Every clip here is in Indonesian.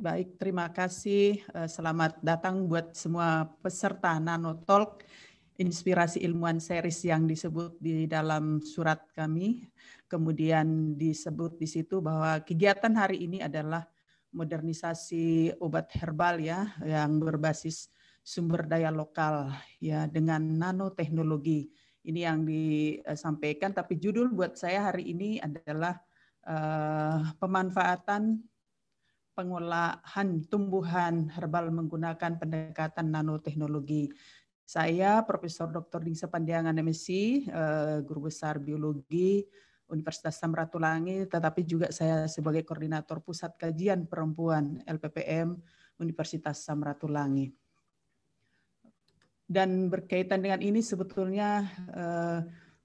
Baik, terima kasih. Selamat datang buat semua peserta Nanotalk, inspirasi ilmuwan series yang disebut di dalam surat kami. Kemudian disebut di situ bahwa kegiatan hari ini adalah modernisasi obat herbal ya, yang berbasis sumber daya lokal ya dengan nanoteknologi. Ini yang disampaikan, tapi judul buat saya hari ini adalah pemanfaatan pengolahan tumbuhan herbal menggunakan pendekatan nanoteknologi. Saya Profesor Dr. Dingsa Pandiangan MSc, Guru Besar Biologi Universitas Samratulangi, tetapi juga saya sebagai Koordinator Pusat Kajian Perempuan LPPM Universitas Samratulangi. Dan berkaitan dengan ini sebetulnya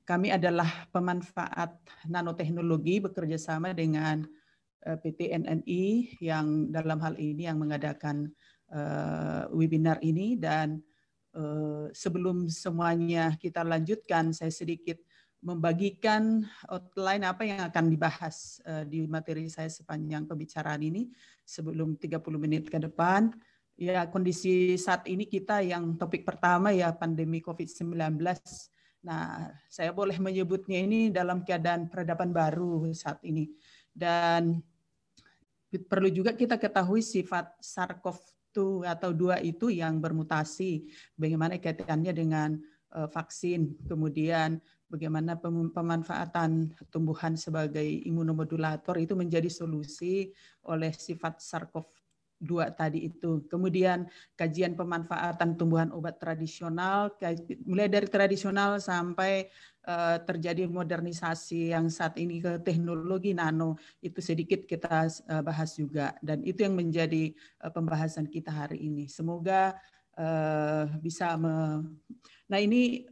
kami adalah pemanfaat nanoteknologi bekerja sama dengan PT NNI yang dalam hal ini yang mengadakan webinar ini. Dan sebelum semuanya kita lanjutkan, saya sedikit membagikan outline apa yang akan dibahas di materi saya sepanjang pembicaraan ini sebelum 30 menit ke depan. Ya, kondisi saat ini kita yang topik pertama ya pandemi COVID-19. Nah, saya boleh menyebutnya ini dalam keadaan peradaban baru saat ini. Dan perlu juga kita ketahui sifat SARS-CoV-2 atau 2 itu yang bermutasi, bagaimana kaitannya dengan vaksin, kemudian bagaimana pemanfaatan tumbuhan sebagai imunomodulator itu menjadi solusi oleh sifat SARS-CoV-2 tadi itu. Kemudian kajian pemanfaatan tumbuhan obat tradisional, mulai dari tradisional sampai terjadi modernisasi yang saat ini ke teknologi nano, itu sedikit kita bahas juga, dan itu yang menjadi pembahasan kita hari ini. Semoga bisa nah ini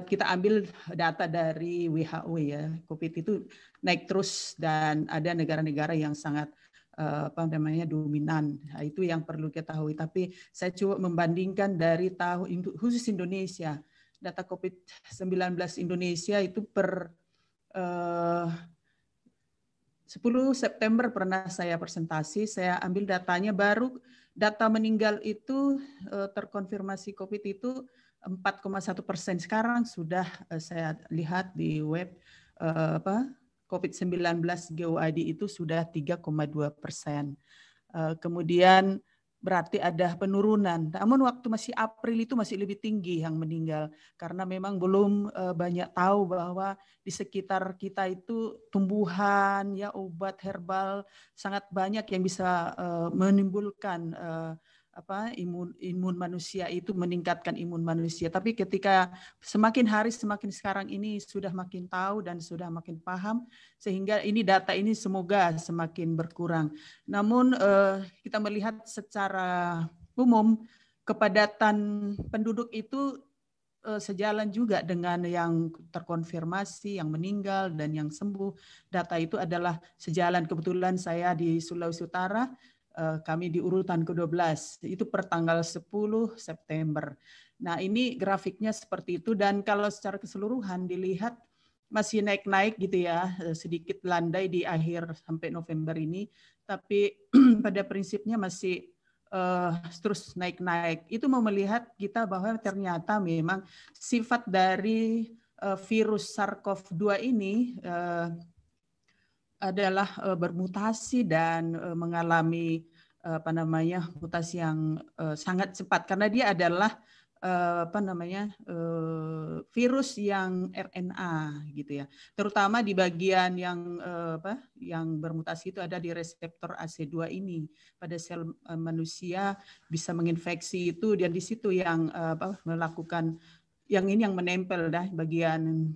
kita ambil data dari WHO ya, COVID itu naik terus dan ada negara-negara yang sangat dominan. Nah, itu yang perlu kita ketahui. Tapi saya coba membandingkan dari tahun khusus Indonesia, data COVID-19 Indonesia itu per 10 September pernah saya presentasi, saya ambil datanya, baru data meninggal itu terkonfirmasi COVID itu 4,1%. Sekarang sudah saya lihat di web COVID-19 GOID itu sudah 3,2%. Kemudian berarti ada penurunan. Namun waktu masih April itu masih lebih tinggi yang meninggal karena memang belum banyak tahu bahwa di sekitar kita itu tumbuhan ya, obat herbal sangat banyak yang bisa menimbulkan imun manusia, itu meningkatkan imun manusia. Tapi ketika semakin hari semakin sekarang ini sudah makin tahu dan sudah makin paham, sehingga ini data ini semoga semakin berkurang. Namun kita melihat secara umum kepadatan penduduk itu sejalan juga dengan yang terkonfirmasi, yang meninggal dan yang sembuh. Data itu adalah sejalan. Kebetulan saya di Sulawesi Utara, kami di urutan ke-12, itu per tanggal 10 September. Nah, ini grafiknya seperti itu, dan kalau secara keseluruhan dilihat masih naik-naik gitu ya, sedikit landai di akhir sampai November ini, tapi pada prinsipnya masih terus naik-naik. Itu mau melihat kita bahwa ternyata memang sifat dari virus SARS-CoV-2 ini adalah bermutasi dan mengalami mutasi yang sangat cepat karena dia adalah virus yang RNA gitu ya. Terutama di bagian yang bermutasi itu ada di reseptor AC2 ini pada sel manusia bisa menginfeksi itu, dan di situ yang melakukan yang ini yang menempel bagian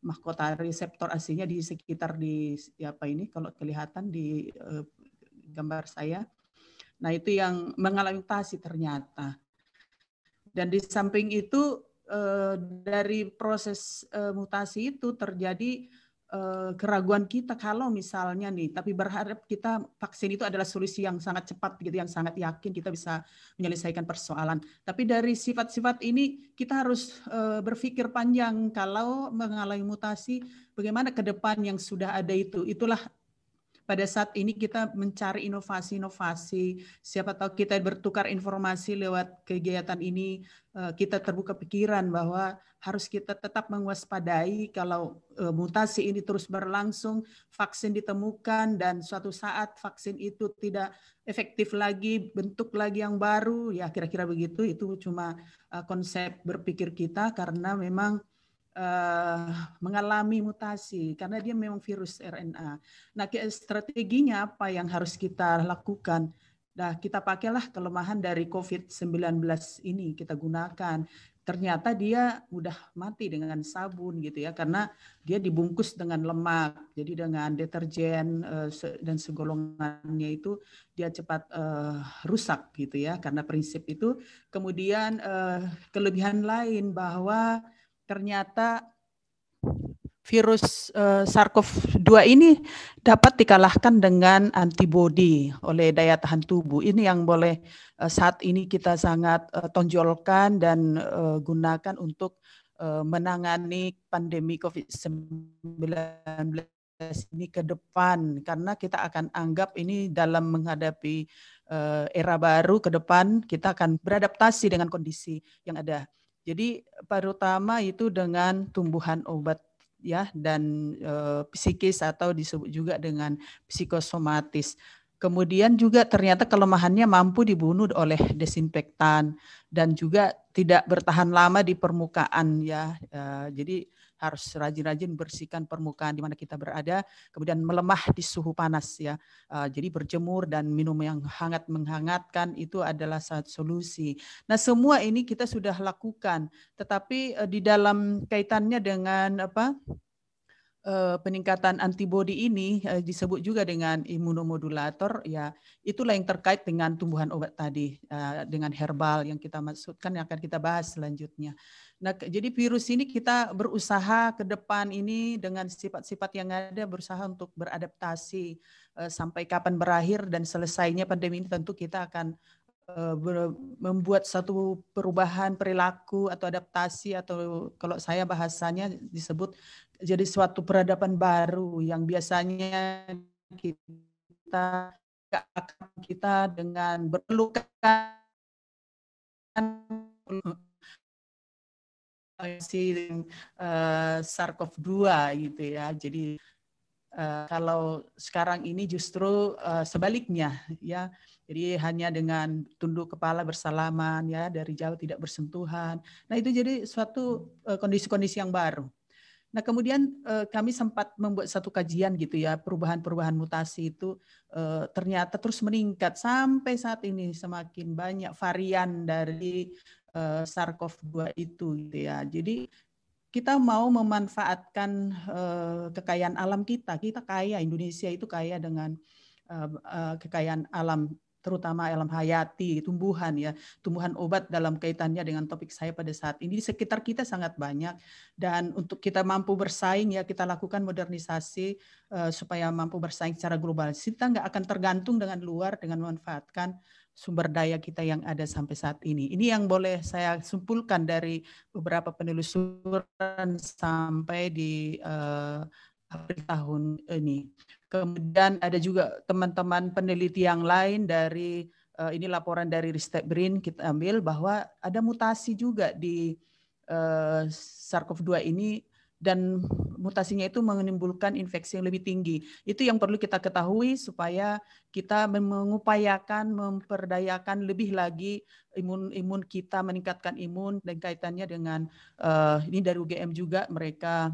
mahkota reseptor AC-nya di sekitar di kalau kelihatan di gambar saya. Nah, itu yang mengalami mutasi ternyata. Dan di samping itu dari proses mutasi itu terjadi keraguan kita kalau misalnya nih, tapi berharap kita vaksin itu adalah solusi yang sangat cepat gitu, yang sangat yakin kita bisa menyelesaikan persoalan. Tapi dari sifat-sifat ini kita harus berpikir panjang, kalau mengalami mutasi bagaimana ke depan yang sudah ada itu. Itulah pada saat ini kita mencari inovasi-inovasi, siapa tahu kita bertukar informasi lewat kegiatan ini, kita terbuka pikiran bahwa harus kita tetap mewaspadai kalau mutasi ini terus berlangsung, vaksin ditemukan dan suatu saat vaksin itu tidak efektif lagi, bentuk lagi yang baru, ya kira-kira begitu. Itu cuma konsep berpikir kita karena memang mengalami mutasi karena dia memang virus RNA. Nah, strateginya apa yang harus kita lakukan? Nah, kita pakailah kelemahan dari COVID-19 ini, kita gunakan. Ternyata dia udah mati dengan sabun gitu ya, karena dia dibungkus dengan lemak. Jadi dengan deterjen dan segolongannya itu dia cepat rusak gitu ya, karena prinsip itu. Kemudian kelebihan lain bahwa ternyata virus SARS-CoV-2 ini dapat dikalahkan dengan antibodi oleh daya tahan tubuh. Ini yang boleh saat ini kita sangat tonjolkan dan gunakan untuk menangani pandemi COVID-19 ini ke depan, karena kita akan anggap ini dalam menghadapi era baru ke depan, kita akan beradaptasi dengan kondisi yang ada. Jadi terutama itu dengan tumbuhan obat ya dan psikis atau disebut juga dengan psikosomatis. Kemudian juga ternyata kelemahannya mampu dibunuh oleh desinfektan dan juga tidak bertahan lama di permukaan ya. Jadi harus rajin-rajin bersihkan permukaan di mana kita berada, kemudian melemah di suhu panas ya. Jadi berjemur dan minum yang hangat menghangatkan itu adalah satu solusi. Nah, semua ini kita sudah lakukan, tetapi di dalam kaitannya dengan peningkatan antibodi ini disebut juga dengan imunomodulator, ya itulah yang terkait dengan tumbuhan obat tadi, dengan herbal yang kita maksudkan yang akan kita bahas selanjutnya. Nah, jadi virus ini kita berusaha ke depan ini dengan sifat-sifat yang ada, berusaha untuk beradaptasi sampai kapan berakhir dan selesainya pandemi ini tentu kita akan membuat satu perubahan perilaku atau adaptasi, atau kalau saya bahasanya disebut jadi suatu peradaban baru yang biasanya kita dengan berpelukan SARS-CoV-2 gitu ya. Jadi kalau sekarang ini justru sebaliknya ya. Jadi hanya dengan tunduk kepala bersalaman ya, dari jauh tidak bersentuhan. Nah, itu jadi suatu kondisi-kondisi yang baru. Nah, kemudian kami sempat membuat satu kajian gitu ya, perubahan-perubahan mutasi itu ternyata terus meningkat sampai saat ini, semakin banyak varian dari SARS-CoV-2 itu gitu ya. Jadi kita mau memanfaatkan kekayaan alam kita. Kita kaya, Indonesia itu kaya dengan kekayaan alam, terutama alam hayati, tumbuhan ya, tumbuhan obat dalam kaitannya dengan topik saya pada saat ini. Di sekitar kita sangat banyak, dan untuk kita mampu bersaing ya kita lakukan modernisasi supaya mampu bersaing secara global. Kita nggak akan tergantung dengan luar dengan memanfaatkan sumber daya kita yang ada sampai saat ini. Ini yang boleh saya simpulkan dari beberapa penelusuran sampai di April tahun ini. Kemudian ada juga teman-teman peneliti yang lain dari ini laporan dari Ristek BRIN kita ambil bahwa ada mutasi juga di SARS-CoV-2 ini, dan mutasinya itu menimbulkan infeksi yang lebih tinggi. Itu yang perlu kita ketahui supaya kita mengupayakan memperdayakan lebih lagi imun kita, meningkatkan imun, dan kaitannya dengan ini dari UGM juga, mereka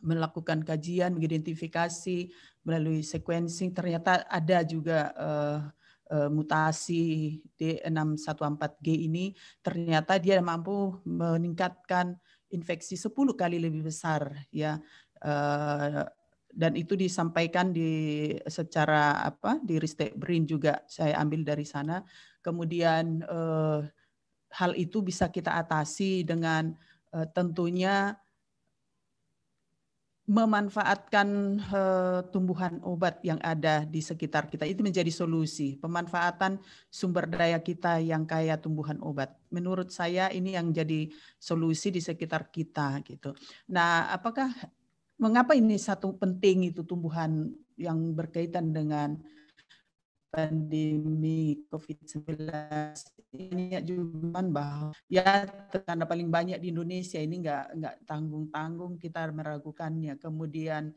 melakukan kajian, mengidentifikasi melalui sequencing, ternyata ada juga mutasi D614G ini, ternyata dia mampu meningkatkan infeksi 10 kali lebih besar ya. Dan itu disampaikan secara di Ristek BRIN juga saya ambil dari sana. Kemudian hal itu bisa kita atasi dengan tentunya memanfaatkan tumbuhan obat yang ada di sekitar kita. Itu menjadi solusi, pemanfaatan sumber daya kita yang kaya tumbuhan obat. Menurut saya ini yang jadi solusi di sekitar kita gitu. Nah, mengapa ini satu penting itu tumbuhan yang berkaitan dengan pandemi COVID-19 ini juga bahwa ya karena paling banyak di Indonesia ini nggak tanggung-tanggung kita meragukannya, kemudian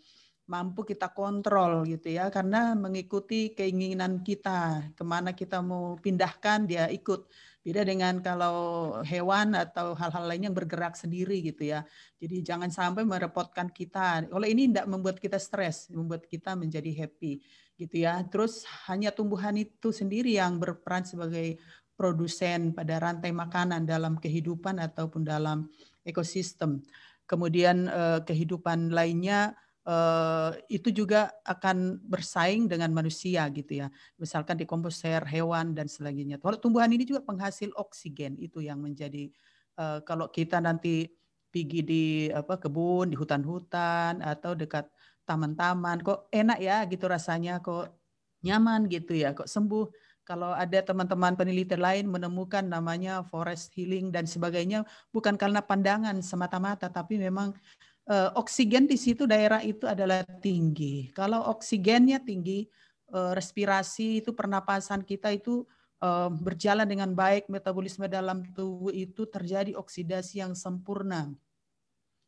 mampu kita kontrol gitu ya, karena mengikuti keinginan kita kemana kita mau pindahkan dia ikut. Beda dengan kalau hewan atau hal-hal lain yang bergerak sendiri gitu ya. Jadi jangan sampai merepotkan kita. Oleh ini tidak membuat kita stres, membuat kita menjadi happy gitu ya. Terus hanya tumbuhan itu sendiri yang berperan sebagai produsen pada rantai makanan dalam kehidupan ataupun dalam ekosistem. Kemudian kehidupan lainnya itu juga akan bersaing dengan manusia gitu ya. Misalkan dekomposer hewan dan sebagainya. Kalau tumbuhan ini juga penghasil oksigen, itu yang menjadi kalau kita nanti pergi di kebun, di hutan-hutan atau dekat taman-taman, kok enak ya gitu rasanya, kok nyaman gitu ya, kok sembuh. Kalau ada teman-teman peneliti lain menemukan namanya forest healing dan sebagainya, bukan karena pandangan semata-mata, tapi memang oksigen di situ daerah itu adalah tinggi. Kalau oksigennya tinggi, respirasi itu pernapasan kita itu berjalan dengan baik, metabolisme dalam tubuh itu terjadi oksidasi yang sempurna.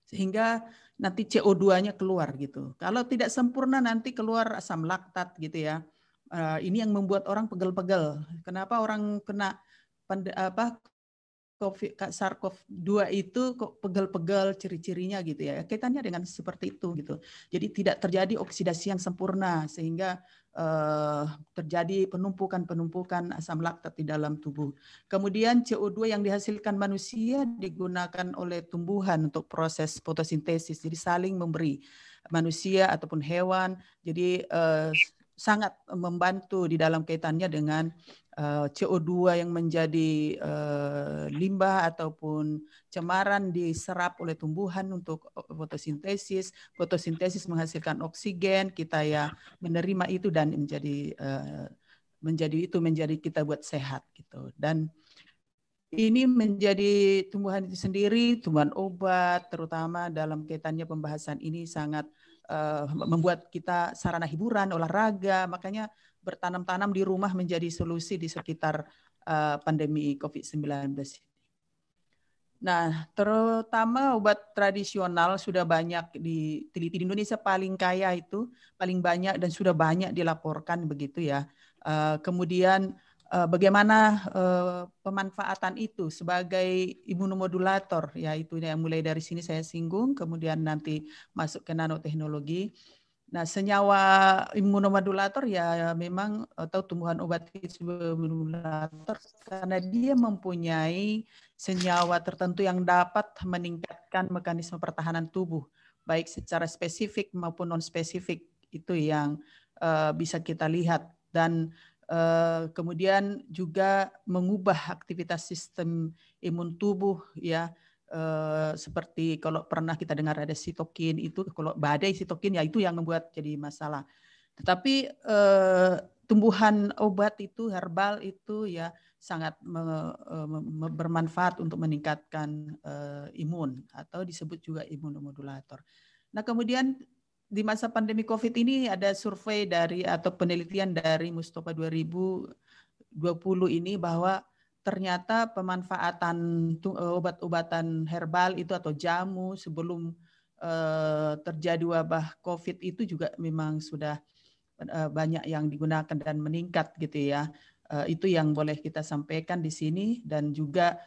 Sehingga nanti CO2-nya keluar gitu. Kalau tidak sempurna nanti keluar asam laktat gitu ya. Ini yang membuat orang pegel-pegel. Kenapa orang kena SARS-CoV-2 itu kok pegel-pegel ciri-cirinya gitu ya. Kaitannya dengan seperti itu gitu. Jadi tidak terjadi oksidasi yang sempurna sehingga terjadi penumpukan asam laktat di dalam tubuh. Kemudian CO2 yang dihasilkan manusia digunakan oleh tumbuhan untuk proses fotosintesis. Jadi saling memberi manusia ataupun hewan. Jadi sangat membantu di dalam kaitannya dengan CO2 yang menjadi limbah ataupun cemaran diserap oleh tumbuhan untuk fotosintesis. Fotosintesis menghasilkan oksigen, kita ya menerima itu dan menjadi kita buat sehat gitu. Dan ini menjadi tumbuhan itu sendiri, tumbuhan obat, terutama dalam kaitannya pembahasan ini sangat membuat kita sarana hiburan, olahraga, makanya bertanam-tanam di rumah menjadi solusi di sekitar pandemi COVID-19. Nah, terutama obat tradisional sudah banyak diteliti di Indonesia, paling kaya itu, paling banyak dan sudah banyak dilaporkan begitu ya. Kemudian bagaimana pemanfaatan itu sebagai imunomodulator, yaitu yang mulai dari sini saya singgung, kemudian nanti masuk ke nanoteknologi. Nah, senyawa imunomodulator ya memang atau tumbuhan obat imunomodulator karena dia mempunyai senyawa tertentu yang dapat meningkatkan mekanisme pertahanan tubuh, baik secara spesifik maupun non-spesifik, itu yang bisa kita lihat. Dan kemudian juga mengubah aktivitas sistem imun tubuh ya, seperti kalau pernah kita dengar ada sitokin, itu kalau badai sitokin ya itu yang membuat jadi masalah. Tetapi tumbuhan obat itu, herbal itu ya sangat bermanfaat untuk meningkatkan imun atau disebut juga imunomodulator. Nah, kemudian di masa pandemi COVID ini ada survei dari atau penelitian dari Mustafa 2020 ini bahwa ternyata pemanfaatan obat-obatan herbal itu atau jamu sebelum terjadi wabah COVID itu juga memang sudah banyak yang digunakan dan meningkat gitu ya. Itu yang boleh kita sampaikan di sini. Dan juga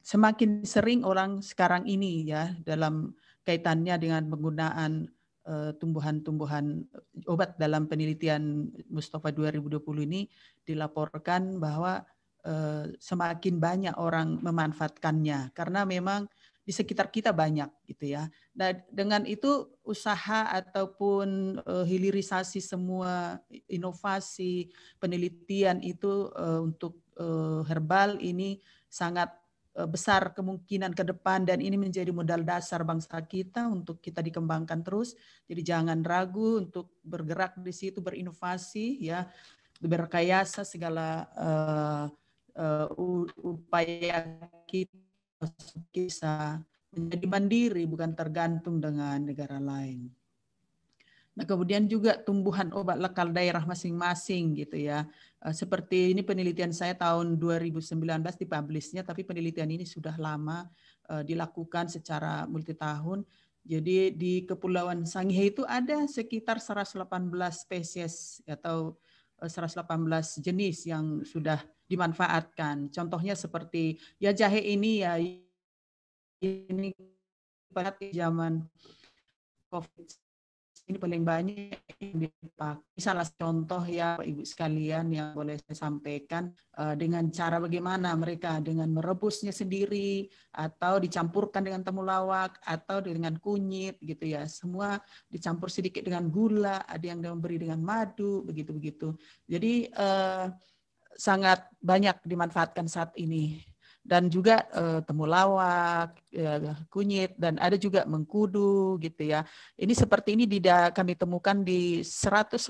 semakin sering orang sekarang ini ya dalam kaitannya dengan penggunaan tumbuhan-tumbuhan obat dalam penelitian Mustafa 2020 ini dilaporkan bahwa semakin banyak orang memanfaatkannya karena memang di sekitar kita banyak gitu ya. Nah, dengan itu usaha ataupun hilirisasi semua inovasi penelitian itu untuk herbal ini sangat besar kemungkinan ke depan dan ini menjadi modal dasar bangsa kita untuk kita dikembangkan terus. Jadi jangan ragu untuk bergerak di situ, berinovasi ya, berkayasa segala upaya kita bisa menjadi mandiri bukan tergantung dengan negara lain. Nah, kemudian juga tumbuhan obat lokal daerah masing-masing gitu ya. Seperti ini penelitian saya tahun 2019 dipublishnya, tapi penelitian ini sudah lama dilakukan secara multi tahun. Jadi di Kepulauan Sangihe itu ada sekitar 118 spesies atau 118 jenis yang sudah dimanfaatkan. Contohnya seperti ya jahe ini ya ini pada zaman COVID ini paling banyak yang dipakai. Salah contoh ya Ibu sekalian yang boleh saya sampaikan dengan cara bagaimana mereka dengan merebusnya sendiri atau dicampurkan dengan temulawak atau dengan kunyit gitu ya. Semua dicampur sedikit dengan gula, ada yang memberi dengan madu, begitu-begitu. Jadi sangat banyak dimanfaatkan saat ini. Dan juga temulawak, kunyit, dan ada juga mengkudu gitu ya. Ini seperti ini kami temukan di 118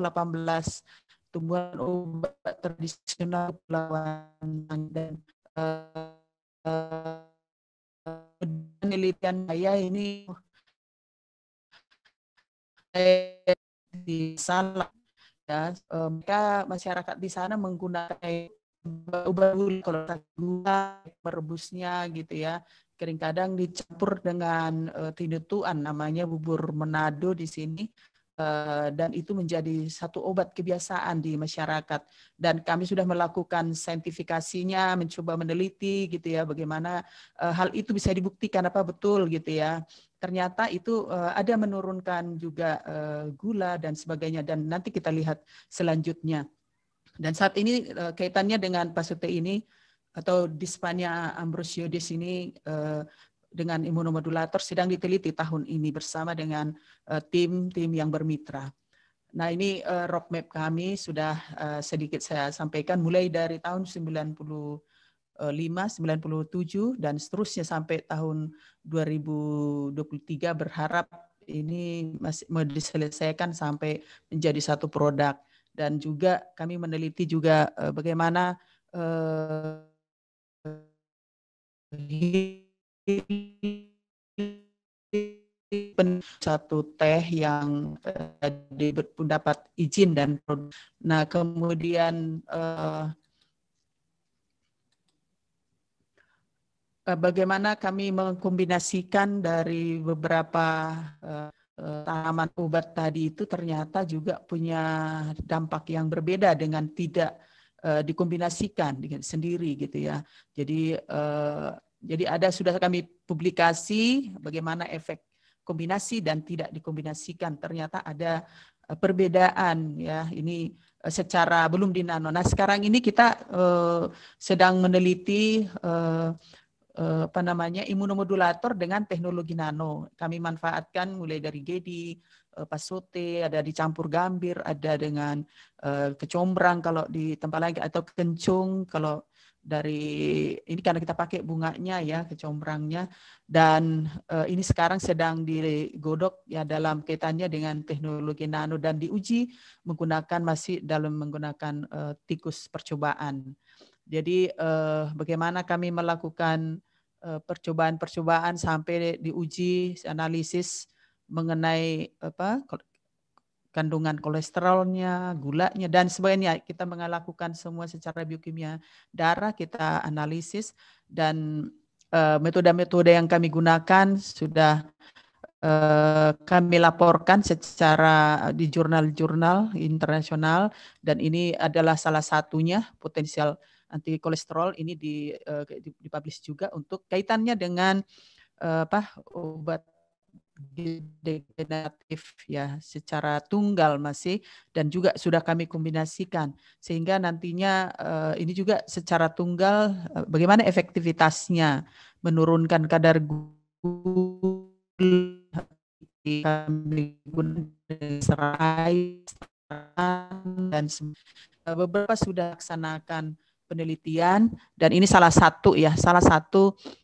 tumbuhan obat tradisional Kepulauan dan penelitian saya ini di Salak ya, mereka masyarakat di sana menggunakan ubah-ubah kalau gula merebusnya gitu ya. Kadang dicampur dengan tinutuan namanya bubur Manado di sini. Dan itu menjadi satu obat kebiasaan di masyarakat. Dan kami sudah melakukan saintifikasinya, mencoba meneliti gitu ya, bagaimana hal itu bisa dibuktikan apa betul gitu ya. Ternyata itu ada menurunkan juga gula dan sebagainya. Dan nanti kita lihat selanjutnya. Dan saat ini kaitannya dengan Pasute ini atau Dysphagia ambrosioides ini dengan imunomodulator sedang diteliti tahun ini bersama dengan tim-tim yang bermitra. Nah ini roadmap kami sudah sedikit saya sampaikan mulai dari tahun 95, 97 dan seterusnya sampai tahun 2023 berharap ini masih mau diselesaikan sampai menjadi satu produk. Dan juga kami meneliti juga bagaimana satu teh yang mendapat izin dan nah kemudian bagaimana kami mengkombinasikan dari beberapa tanaman obat tadi itu ternyata juga punya dampak yang berbeda dengan tidak dikombinasikan dengan sendiri gitu ya. Jadi ada sudah kami publikasi bagaimana efek kombinasi dan tidak dikombinasikan. Ternyata ada perbedaan ya. Ini secara belum di nano. Nah sekarang ini kita sedang meneliti imunomodulator dengan teknologi nano. Kami manfaatkan mulai dari gedi, pasute, ada dicampur gambir, ada dengan kecombrang kalau di tempat lain atau kencung kalau dari ini karena kita pakai bunganya ya kecombrangnya dan ini sekarang sedang digodok ya dalam kaitannya dengan teknologi nano dan diuji masih dalam menggunakan tikus percobaan. Jadi bagaimana kami melakukan percobaan-percobaan sampai diuji analisis mengenai kandungan kolesterolnya, gulanya dan sebagainya. Kita melakukan semua secara biokimia darah, kita analisis dan metode-metode yang kami gunakan sudah kami laporkan secara di jurnal-jurnal internasional dan ini adalah salah satunya potensial anti kolesterol ini dipublish juga untuk kaitannya dengan obat degeneratif ya secara tunggal masih dan juga sudah kami kombinasikan sehingga nantinya ini juga secara tunggal bagaimana efektivitasnya menurunkan kadar gula kami gunakan serai dan beberapa sudah laksanakan penelitian dan ini salah satu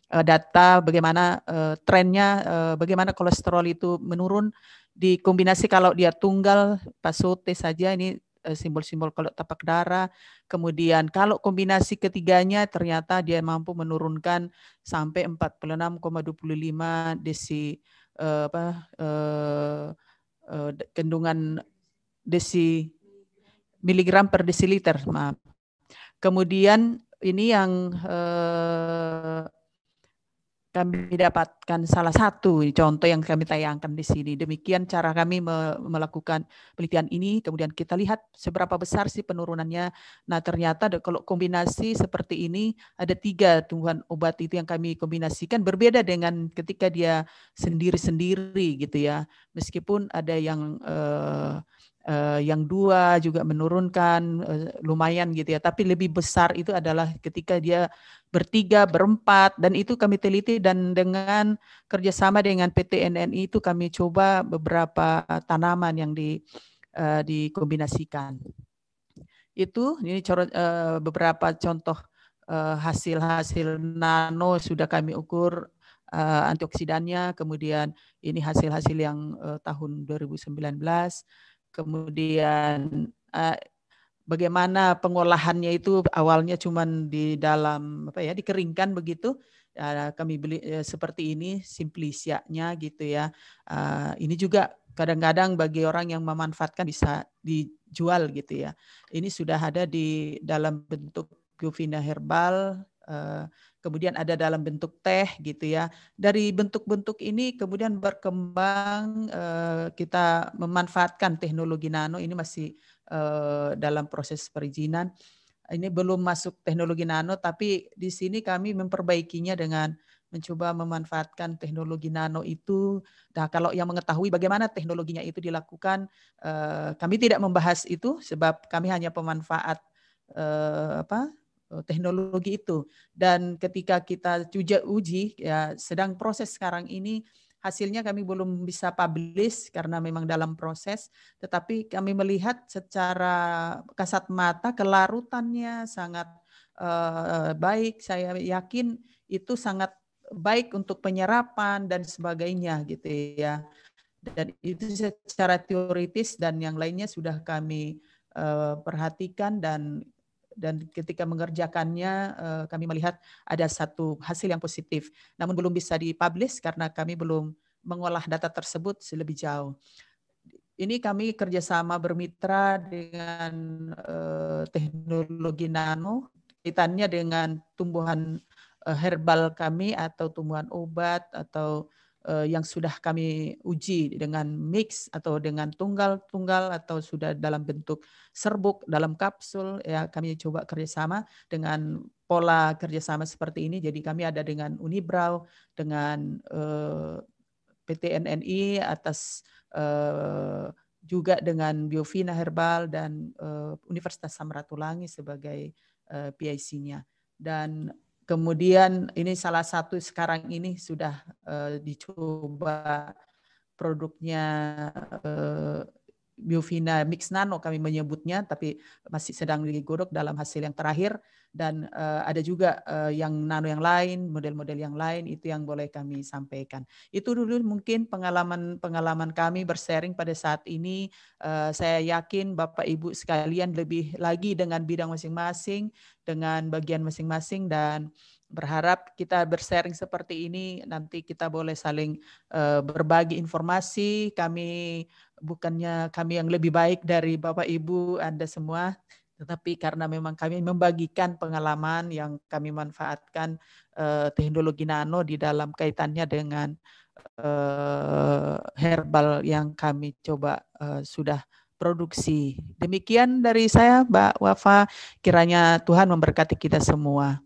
data bagaimana trennya bagaimana kolesterol itu menurun dikombinasi kalau dia tunggal pasute saja ini simbol-simbol kalau tapak darah kemudian kalau kombinasi ketiganya ternyata dia mampu menurunkan sampai 46,25 desi kandungan miligram per desiliter, maaf. Kemudian ini yang kami dapatkan salah satu contoh yang kami tayangkan di sini. Demikian cara kami melakukan penelitian ini. Kemudian kita lihat seberapa besar sih penurunannya. Nah ternyata kalau kombinasi seperti ini ada 3 tumbuhan obat itu yang kami kombinasikan, berbeda dengan ketika dia sendiri-sendiri gitu ya. Meskipun ada yang 2 juga menurunkan lumayan gitu ya. Tapi lebih besar itu adalah ketika dia bertiga, berempat, dan itu kami teliti, dan dengan kerjasama dengan PT NNI itu kami coba beberapa tanaman yang dikombinasikan. Ini beberapa contoh hasil-hasil nano sudah kami ukur antioksidannya, kemudian ini hasil-hasil yang tahun 2019, kemudian bagaimana pengolahannya itu awalnya cuman di dalam dikeringkan begitu. Kami beli seperti ini simplicianya gitu ya. Ini juga kadang-kadang bagi orang yang memanfaatkan bisa dijual gitu ya. Ini sudah ada di dalam bentuk Biovina herbal, kemudian ada dalam bentuk teh gitu ya. Dari bentuk-bentuk ini kemudian berkembang, kita memanfaatkan teknologi nano. Ini masih dalam proses perizinan. Ini belum masuk teknologi nano, tapi di sini kami memperbaikinya dengan mencoba memanfaatkan teknologi nano itu. Nah, kalau yang mengetahui bagaimana teknologinya itu dilakukan, kami tidak membahas itu sebab kami hanya pemanfaat teknologi itu. Dan ketika kita uji ya sedang proses sekarang ini, hasilnya kami belum bisa publish karena memang dalam proses, tetapi kami melihat secara kasat mata kelarutannya sangat baik. Saya yakin itu sangat baik untuk penyerapan dan sebagainya gitu ya. Dan itu secara teoritis dan yang lainnya sudah kami perhatikan, dan ketika mengerjakannya kami melihat ada satu hasil yang positif. Namun belum bisa dipublish karena kami belum mengolah data tersebut lebih jauh. Ini kami kerjasama bermitra dengan teknologi nano, kaitannya dengan tumbuhan herbal kami atau tumbuhan obat atau yang sudah kami uji dengan mix atau dengan tunggal-tunggal atau sudah dalam bentuk serbuk dalam kapsul ya, kami coba kerjasama dengan pola kerjasama seperti ini. Jadi kami ada dengan Unibrau, dengan PT NNI atas juga dengan Biovina Herbal dan Universitas Samratulangi sebagai PIC-nya. Dan kemudian ini salah satu sekarang ini sudah dicoba produknya Biovina Mix Nano kami menyebutnya, tapi masih sedang digodok dalam hasil yang terakhir. Dan ada juga yang nano yang lain, model-model yang lain, itu yang boleh kami sampaikan. Itu dulu mungkin pengalaman kami bersharing pada saat ini. Saya yakin Bapak Ibu sekalian lebih lagi dengan bidang masing-masing, dengan bagian masing-masing, dan berharap kita bersharing seperti ini, nanti kita boleh saling berbagi informasi. Bukannya kami yang lebih baik dari Bapak Ibu Anda semua, tetapi karena memang kami membagikan pengalaman yang kami manfaatkan teknologi nano di dalam kaitannya dengan herbal yang kami coba sudah produksi. Demikian dari saya, Mbak Wafa. Kiranya Tuhan memberkati kita semua.